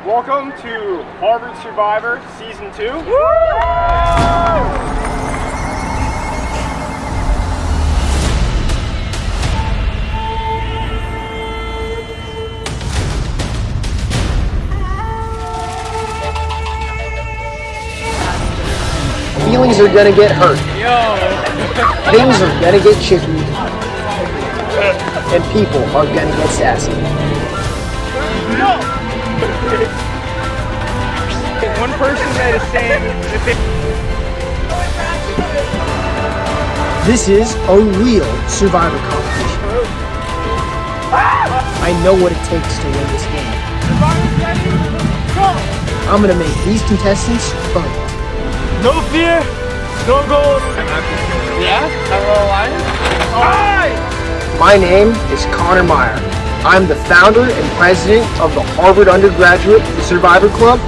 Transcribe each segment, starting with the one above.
Welcome to Harvard Survivor Season 2. Feelings are gonna get hurt. Things are gonna get chicky. And people are gonna get sassy. One person that is saying that This is a real Survivor competition. I know what it takes to win this game. I'm gonna make these contestants fun. no fear, no gold. Yeah? Hello, Lion? My name is Connor Meyer. I'm the founder and president of the Harvard Undergraduate Survivor Club,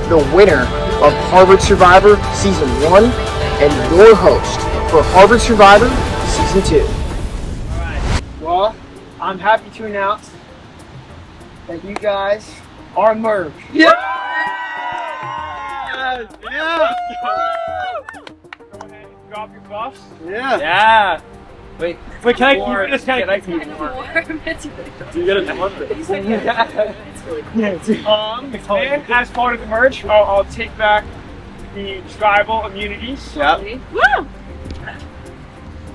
the winner of Harvard Survivor Season 1, and your host for Harvard Survivor Season 2. Well, I'm happy to announce that you guys are merged. Yeah! Yeah! Go ahead and drop your buffs. Yeah! Wait, Wait, can I keep it? Just kind of keep it. you gotta warm it. And as part of the merge, I'll take back the tribal immunities. Yep.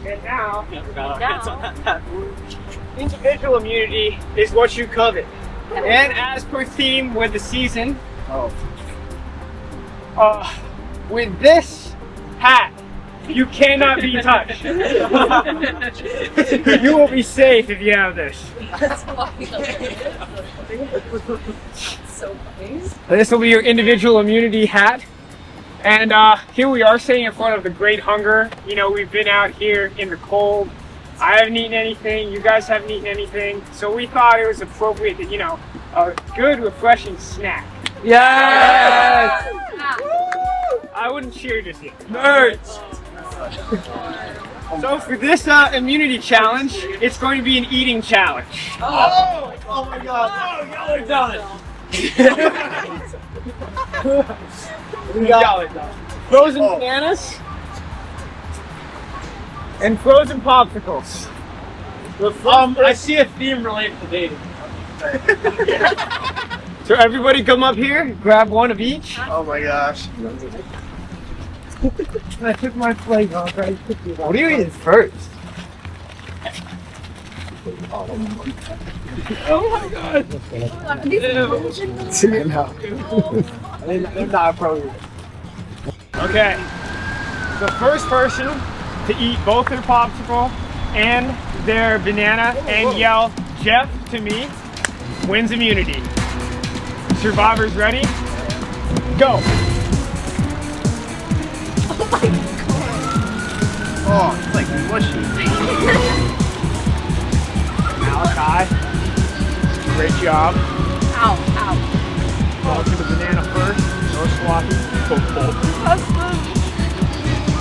And now, individual immunity is what you covet. And as per theme with the season, with this hat, you cannot be touched. You will be safe if you have this. So funny. This will be your individual immunity hat. And here we are sitting in front of the Great Hunger. You know, we've been out here in the cold. I haven't eaten anything. You guys haven't eaten anything. So we thought it was appropriate that, you know, a good, refreshing snack. Yes! I wouldn't cheer just yet. Nerds! So for this immunity challenge, it's going to be an eating challenge. Oh my god! Oh, y'all are done! We got frozen bananas and frozen popsicles. I see a theme related to dating. So everybody come up here, grab one of each. Oh my gosh. I took my flag off. What are you eating first? Oh my god. They're not appropriate. Okay. The first person to eat both their popsicle and their banana and yell Jeff to me wins immunity. Survivors ready? Go. Oh, it's like mushy. Malachi. Great job. Ow, ow. Go to the banana first. No sloppy.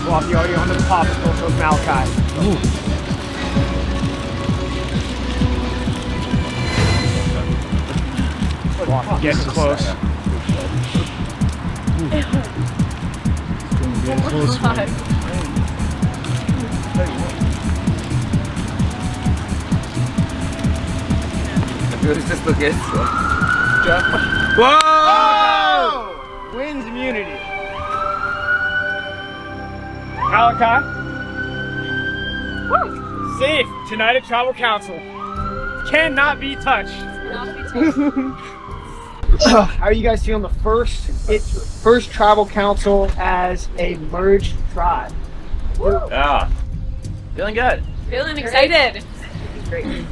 Sloppy already onto the popsicle, so it's Malachi. Ooh. Getting close. Getting close. Whoa! Wins immunity. Malachi. Safe tonight at Tribal Council. Cannot be touched. How are you guys feeling the first Tribal Council as a merged tribe? Yeah. Feeling good. Feeling excited. Do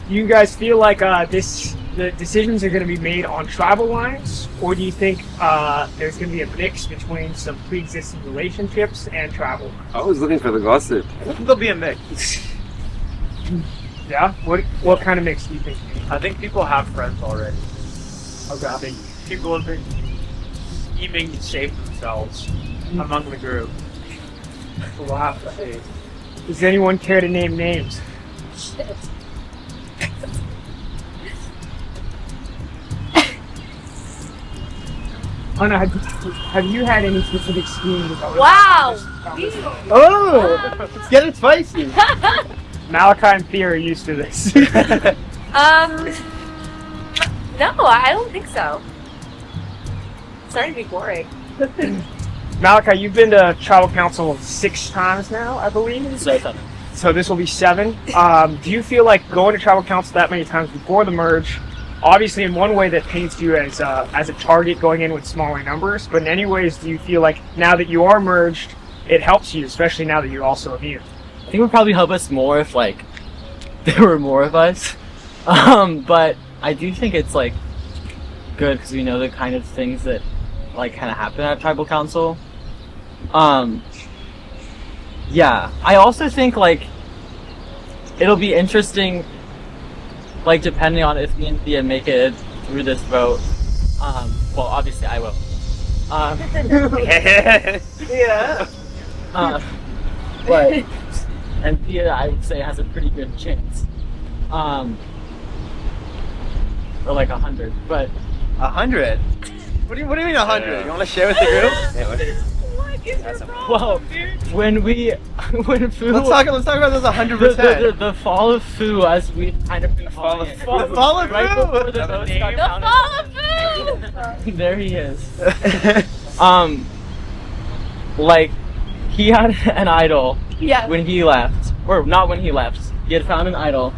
you guys feel like the decisions are going to be made on tribal lines, or do you think there's going to be a mix between some pre-existing relationships and tribal lines? I was looking for the gossip. There'll be a mix. Yeah? What kind of mix do you think? I think people have friends already. Okay. I think people have been scheming to save themselves among the group. Wow. Does anyone care to name names? Shit. Anna, have you had any specific schemes? Wow. Oh, let's get it spicy. Malachi and Thea are used to this. No, I don't think so. It's starting to be boring. Malachi, you've been to tribal council 6 times now, I believe. So this will be 7. Do you feel like going to tribal council that many times before the merge, obviously in one way that paints you as a target going in with smaller numbers, but in any ways do you feel like now that you are merged, it helps you, especially now that you're also immune? I think it would probably help us more if like there were more of us. But I do think it's like good because we know the kind of things that like kind of happen at tribal council. Yeah, I also think like it'll be interesting, like depending on if me and Thea make it through this vote. Well, obviously I will. Yeah. But and Thea, I would say, has a pretty good chance. Or like 100, but 100? What do you mean 100? You want to share with the group? What is your problem, well, dude? when Fu, Let's talk about this 100%. the fall of Fu, as we've kind of been fall calling of it. Fu. The fall of Right Fu. before the votes got The counted. fall of food! There he is. Like he had an idol Yeah. when he left, or not when he left. He had found an idol,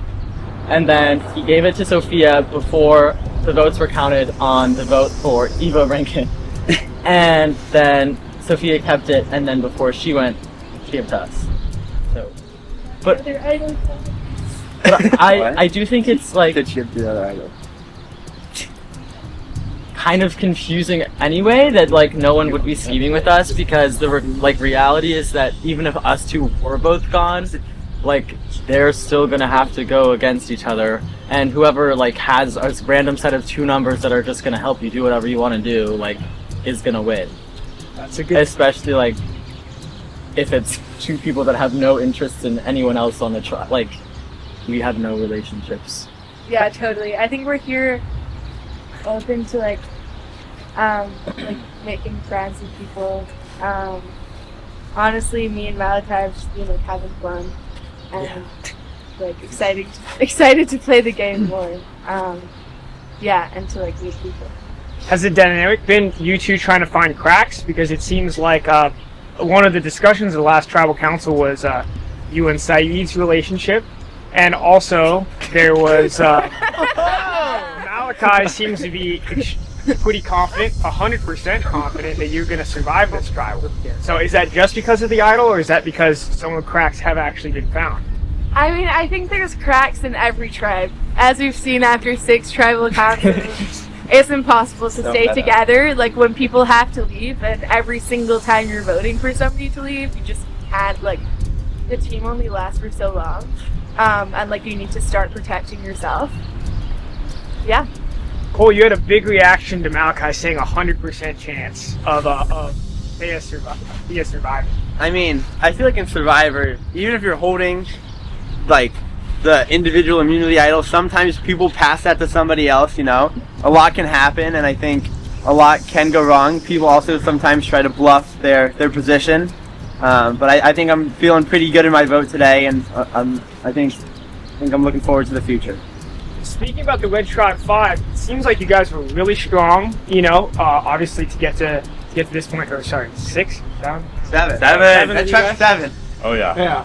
and then he gave it to Sophia before the votes were counted on the vote for Eva Rankin, and then Sophia kept it, and then before she went, she gave it to us. So, but I do think it's like Did ship the other idol? kind of confusing anyway that like no one would be scheming with us, because the reality is that even if us two were both gone, like they're still gonna have to go against each other, and whoever like has a random set of 2 numbers that are just gonna help you do whatever you want to do, like is gonna win. That's a good. Especially like if it's 2 people that have no interest in anyone else on the tribe. Like we have no relationships. Yeah, totally. I think we're here open to like making friends with people. Honestly, me and Malachi have just been like having fun and like excited to play the game more. And to like meet people. Has the dynamic been you two trying to find cracks? Because it seems like one of the discussions of the last tribal council was you and Saeed's relationship, and also there was Malachi seems to be pretty confident, 100% confident that you're going to survive this tribal. So is that just because of the idol, or is that because some of the cracks have actually been found? I mean, I think there's cracks in every tribe. As we've seen after 6 tribal councils, it's impossible to stay together. Like when people have to leave, and every single time you're voting for somebody to leave, you just can't, like, the team only lasts for so long. And like you need to start protecting yourself. Yeah. Cole, you had a big reaction to Malachi saying 100% chance of Thea surviving. I mean, I feel like in Survivor, even if you're holding like the individual immunity idol, sometimes people pass that to somebody else, you know? A lot can happen, and I think a lot can go wrong. People also sometimes try to bluff their position. But I think I'm feeling pretty good in my vote today, and I think I'm looking forward to the future. Speaking about the Wedge Tribe 5, it seems like you guys were really strong, you know, obviously to get to this point, or sorry, 6? 7? 7. That tribe's 7. Oh yeah.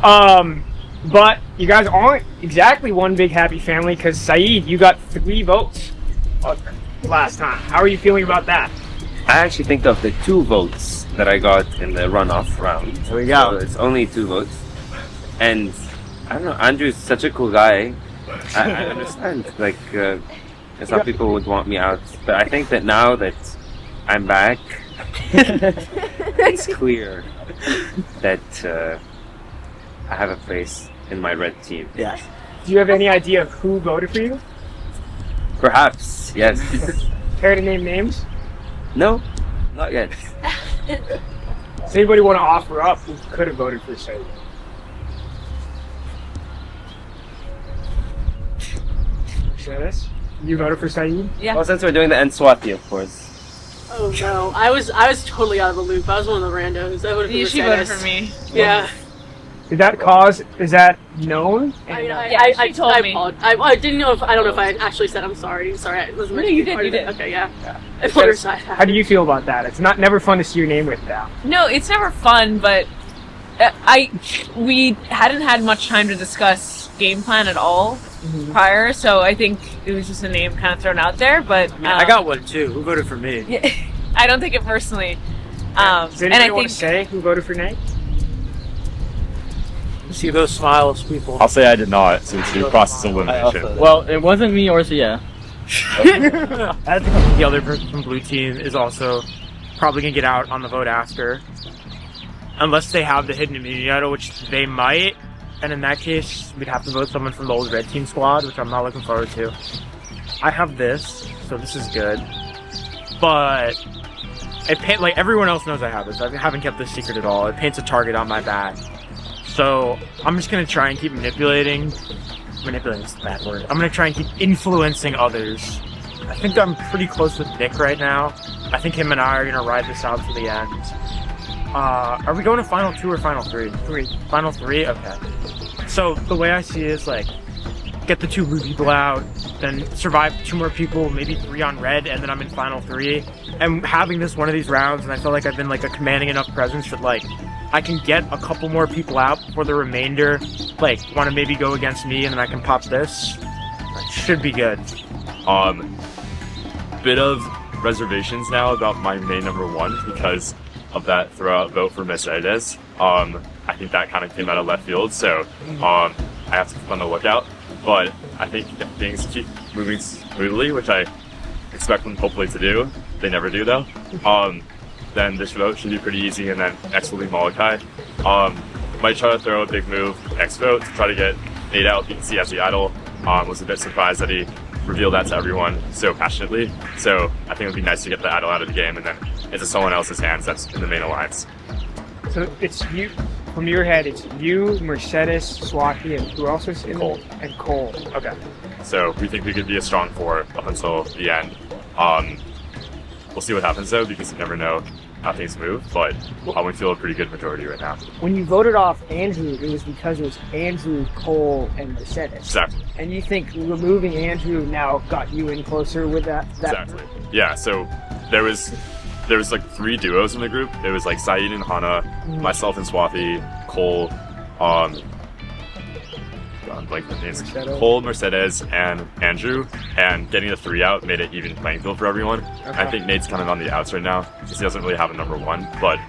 Yeah. But you guys aren't exactly one big happy family, because Saeed, you got 3 votes last time. How are you feeling about that? I actually think of the 2 votes that I got in the runoff round. There we go. So it's only 2 votes. And I don't know, Andrew's such a cool guy. I understand, like, some people would want me out. But I think that now that I'm back, it's clear that I have a place in my red team. Yeah. Do you have any idea of who voted for you? Perhaps, yes. Care to name names? No, not yet. Does anybody want to offer up who could have voted for Saeed? Share this? You voted for Saeed? Yeah. Well, since we're doing the Nswati, of course. Oh no, I was totally out of the loop. I was one of the randos. I would have She voted for me. Yeah. Is that known? I mean, Yeah, she told me. I didn't know if I don't know if I actually said I'm sorry. Sorry, I wasn't. No, you did, part you of it. did. Okay, yeah. Yeah. I put her side. How do you feel about that? It's never fun to see your name written down. No, it's never fun, but we hadn't had much time to discuss game plan at all prior, so I think it was just a name kind of thrown out there. But I got one too. Who voted for me? Yeah, I don't take it personally. Does And anybody I want think to say who voted for Nate? See those smiles, people. I'll say I did not, since we process elimination. Well, it wasn't me or Thea. I think the other person from blue team is also probably gonna get out on the vote after, unless they have the hidden immunity idol, which they might. And in that case, we'd have to vote someone from the old red team squad, which I'm not looking forward to. I have this, so this is good, but like everyone else knows I have this. I haven't kept this secret at all. It paints a target on my back. So I'm just gonna try and keep manipulating. Manipulating is the bad word. I'm gonna try and keep influencing others. I think I'm pretty close with Nick right now. I think him and I are gonna ride this out to the end. Are we going to final 2 or final 3? Final 3? Okay. So the way I see it is like, get the 2 blue people out, then survive 2 more people, maybe 3 on red, and then I'm in final 3. And having this one of these rounds, and I feel like I've been like a commanding enough presence that like, I can get a couple more people out before the remainder, like, want to maybe go against me, and then I can pop this. That should be good. Bit of reservations now about my main number 1 because of that throw-out vote for Mercedes. I think that kind of came out of left field, so I have to keep on the lookout. But I think if things keep moving smoothly, which I expect them hopefully to do, they never do though, then this vote should be pretty easy, and then next will be Malachi. Might try to throw a big move next vote to try to get Nate out. You can see as the idol. Was a bit surprised that he revealed that to everyone so passionately. So I think it would be nice to get the idol out of the game, and then into someone else's hands that's in the main alliance. So it's you, from your head, it's you, Mercedes, Swati, and who else is in Cole. And Cole. Okay. So we think we could be a strong 4 up until the end. We'll see what happens though, because you never know how things move, but we feel a pretty good majority right now. When you voted off Andrew, it was because it was Andrew, Cole, and Mercedes. Exactly. And you think removing Andrew now got you in closer with that? Exactly. Yeah, so there was like 3 duos in the group. It was like Saeed and Hana, myself and Swathi, Cole, like the names, Cole, Mercedes, and Andrew, and getting the 3 out made it even playing field for everyone. Okay. I think Nate's kind of on the outs right now because he doesn't really have a number 1, but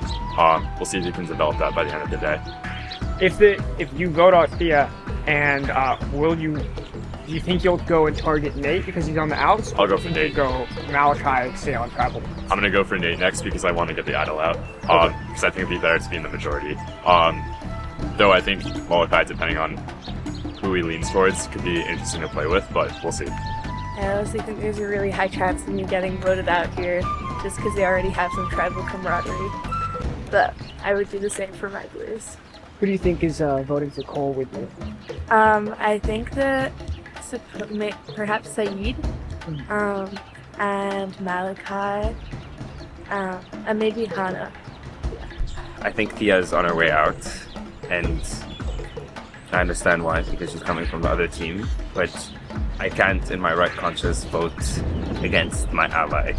we'll see if he can develop that by the end of the day. If you vote off Thea, and do you think you'll go and target Nate because he's on the outs? I'll go or for do you think Nate. you'll go Malachi, stay on tribal? I'm gonna go for Nate next because I want to get the idol out. Because I think it'd be better to be in the majority. Though I think Malachi, depending on who he leans towards, could be interesting to play with, but we'll see. I honestly think there's a really high chance of me getting voted out here just because they already have some tribal camaraderie. But I would do the same for my blues. Who do you think is voting for Cole with you? I think that perhaps Saeed, and Malachi, and maybe Hana. I think Thea's on her way out, and I understand why, because she's coming from the other team, but I can't in my right conscience vote against my ally.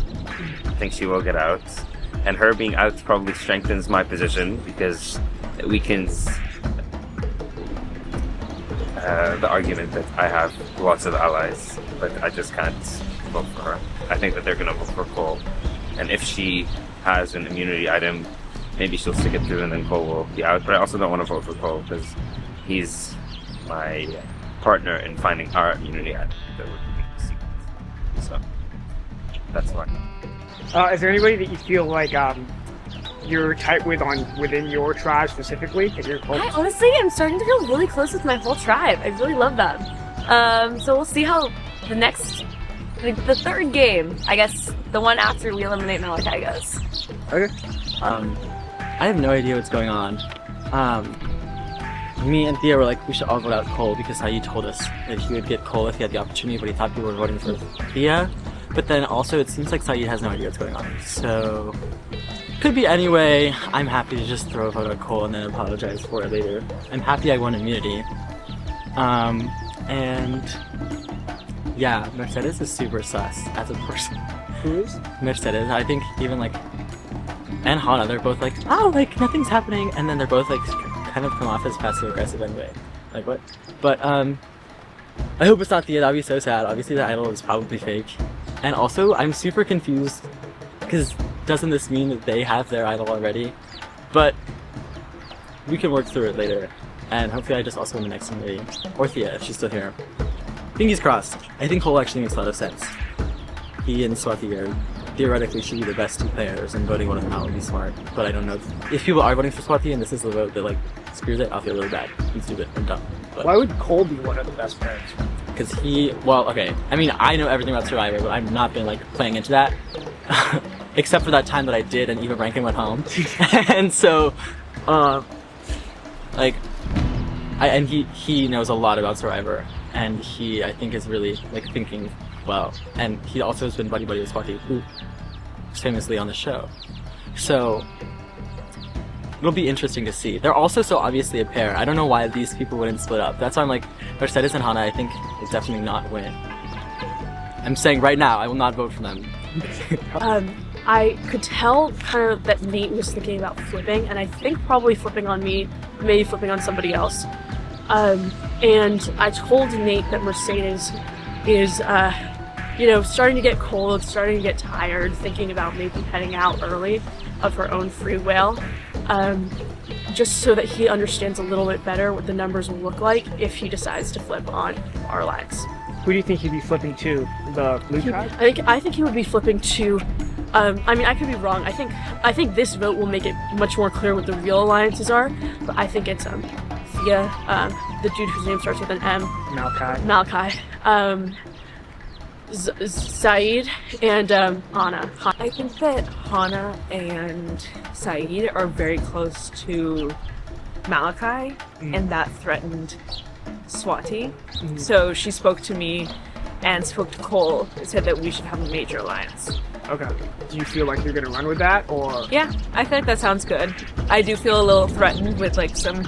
I think she will get out, and her being out probably strengthens my position because it weakens the argument that I have lots of allies, but I just can't vote for her. I think that they're going to vote for Cole, and if she has an immunity item, maybe she'll stick it through and then Cole will be out, but I also don't want to vote for Cole because he's my partner in finding our immunity item that would be secret. So that's why. Is there anybody that you feel like you're tight with within your tribe specifically? I honestly am starting to feel really close with my whole tribe. I really love them. So we'll see how the next, the third game, I guess the one after we eliminate Malachi goes. Okay. I have no idea what's going on. Me and Thea were like, we should all vote out Cole because how you told us that he would get Cole if he had the opportunity, but he thought people were voting for Thea. But then also it seems like Saeed has no idea what's going on. So could be anyway. I'm happy to just throw a vote on Cole and then apologize for it later. I'm happy I won immunity. And yeah, Mercedes is super sus as a person. Who is? Mercedes, I think even like, and Hana, they're both like, oh, like nothing's happening, and then they're both like kind of come off as passive aggressive anyway. Like what? But I hope it's not Thea. That'd be so sad. Obviously the idol is probably fake, and also I'm super confused because doesn't this mean that they have their idol already? But we can work through it later, and hopefully I just also win the next committee, or Thea if she's still here. Fingers crossed. I think Cole actually makes a lot of sense. He and Swati are theoretically should be the best 2 players, and voting one of them out would be smart. But I don't know if people are voting for Swati and this is the vote that like screws it. I'll feel really bad. He's stupid and dumb. But Why would Cole be one of the best players? because okay. I mean, I know everything about Survivor, but I've not been like playing into that, except for that time that I did, and Eva Rankin went home, and so, he knows a lot about Survivor, and he I think is really like thinking well, and he also has been buddy with Swati, who is famously on the show, so it'll be interesting to see. They're also so obviously a pair. I don't know why these people wouldn't split up. That's why I'm like, Mercedes and Hana, I think, is definitely not win. I'm saying right now, I will not vote for them. I could tell kind of that Nate was thinking about flipping, and I think probably flipping on me, maybe flipping on somebody else. And I told Nate that Mercedes is, starting to get cold, starting to get tired, thinking about maybe heading out early of her own free will. Just so that he understands a little bit better what the numbers will look like if he decides to flip on our lines. Who do you think he'd be flipping to? The blue tribe? I think he would be flipping to. I mean, I could be wrong. I think this vote will make it much more clear what the real alliances are. But I think it's Thea, the dude whose name starts with an M. Malachi. Saeed and Hana. I think that Hana and Saeed are very close to Malachi, and that threatened Swati. So she spoke to me and spoke to Cole and said that we should have a major alliance. Okay. Do you feel like you're gonna run with that, or? Yeah, I think that sounds good. I do feel a little threatened with like some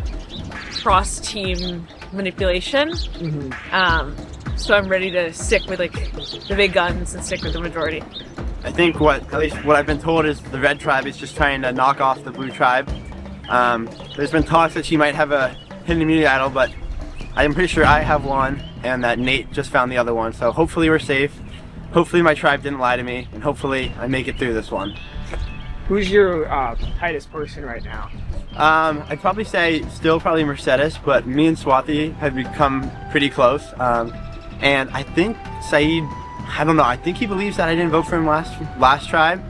cross-team manipulation. So I'm ready to stick with like the big guns and stick with the majority. I think at least what I've been told is the red tribe is just trying to knock off the blue tribe. There's been talks that she might have a hidden immunity idol, but I'm pretty sure I have one and that Nate just found the other one. So hopefully we're safe. Hopefully my tribe didn't lie to me, and hopefully I make it through this one. Who's your tightest person right now? I'd probably say still probably Mercedes, but me and Swati have become pretty close. And I think Saeed, I don't know, I think he believes that I didn't vote for him last tribe,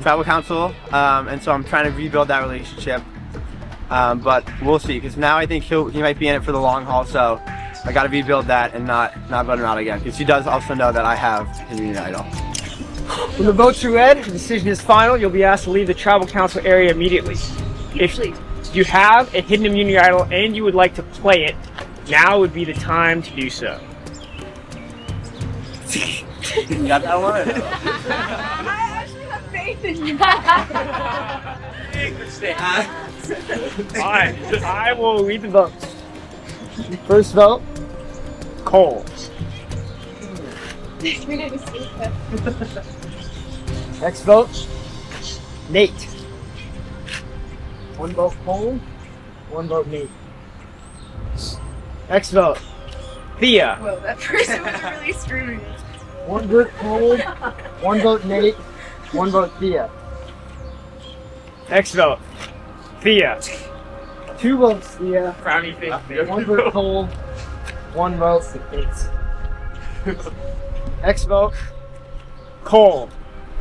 tribal council, and so I'm trying to rebuild that relationship. But we'll see, because now I think he might be in it for the long haul, so I got to rebuild that and not vote him out again, because he does also know that I have his immunity idol. When the votes are read, the decision is final. You'll be asked to leave the tribal council area immediately. If you have a hidden immunity idol and you would like to play it, now would be the time to do so. You got that one? I actually have faith in you. Alright, I will read the votes. First vote, Cole. Next vote, Nate. One vote Cole, one vote Nate. Next vote, Thea. Whoa, that person was really screaming. One vote Cole, one vote Nate, one vote Thea. Next vote, Thea. 2 votes Thea. Frowny face. 1 vote Cole, 1 vote Nate. Next vote, Cole.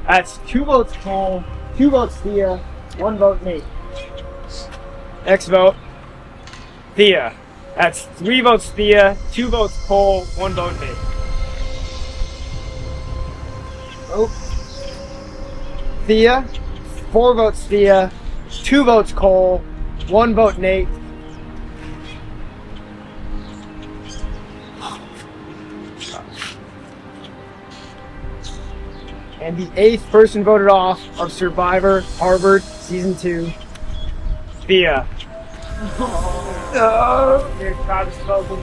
That's 2 votes Cole, 2 votes Thea, 1 vote Nate. Next vote, Thea. That's 3 votes Thea, 2 votes Cole, 1 vote Nate. Oh. Thea, 4 votes Thea, 2 votes Cole, 1 vote Nate. And the 8th person voted off of Survivor Harvard Season 2. Thea. Your time is spoken.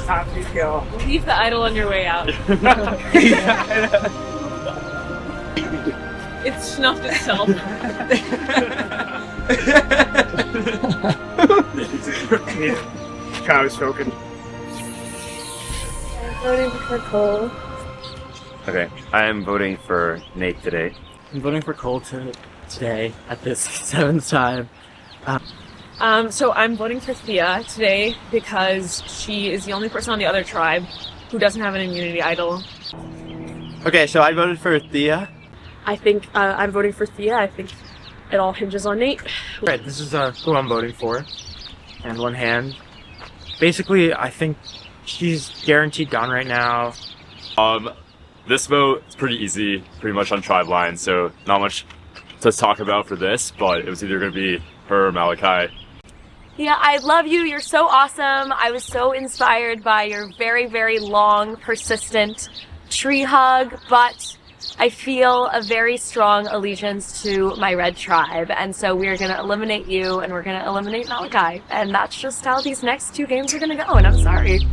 Time to go. Leave the idol on your way out. It's snuffed itself. Time is spoken. I'm voting for Cole. Okay, I am voting for Nate today. I'm voting for Cole today at this 7th time. So I'm voting for Thea today because she is the only person on the other tribe who doesn't have an immunity idol. Okay, so I voted for Thea. I think I'm voting for Thea. I think it all hinges on Nate. Right, this is who I'm voting for. And one hand. Basically, I think she's guaranteed gone right now. This vote is pretty easy, pretty much on tribe lines, so not much to talk about for this, but it was either going to be her or Malachi. Yeah, I love you. You're so awesome. I was so inspired by your very, very long, persistent tree hug, but I feel a very strong allegiance to my red tribe, and so we're going to eliminate you and we're going to eliminate Malachi, and that's just how these next 2 games are going to go, and I'm sorry.